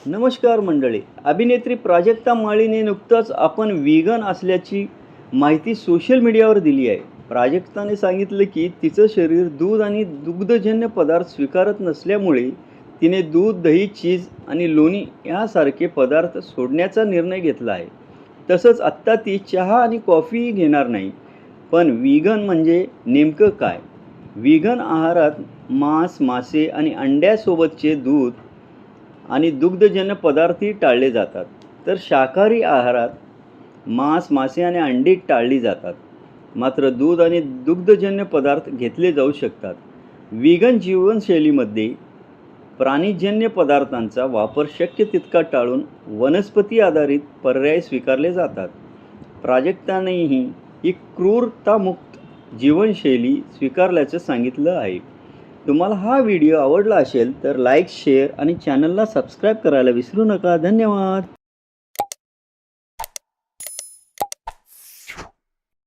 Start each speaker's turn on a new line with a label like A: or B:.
A: नमस्कार मंडळी. अभिनेत्री प्राजक्ता माळीने नुकताच आपण व्हीगन असल्याची माहिती सोशल मीडियावर दिली आहे. प्राजक्ताने सांगितलं की तिचं शरीर दूध आणि दुग्धजन्य पदार्थ स्वीकारत नसल्यामुळे तिने दूध, दही, चीज आणि लोणी यासारखे पदार्थ सोडण्याचा निर्णय घेतला आहे. तसंच आत्ता ती चहा आणि कॉफीही घेणार नाही. पण व्हीगन म्हणजे नेमकं काय? व्हीगन आहारात मांस, मासे आणि अंड्यासोबतचे दूध आणि दुग्धजन्य पदार्थही टाळले जातात. तर शाकाहारी आहारात मांस, मासे आणि अंडी टाळली जातात. मात्र दूध आणि दुग्धजन्य पदार्थ घेतले जाऊ शकतात. व्हीगन जीवनशैलीमध्ये प्राणीजन्य पदार्थांचा वापर शक्य तितका टाळून वनस्पती आधारित पर्याय स्वीकारले जातात. प्राजक्तानेही ही क्रूरतामुक्त जीवनशैली स्वीकारल्याचं सांगितलं आहे. तुम्हाला हा व्हिडिओ आवडला असेल तर लाईक, शेअर आणि चॅनलला सबस्क्राईब करायला विसरू नका. धन्यवाद.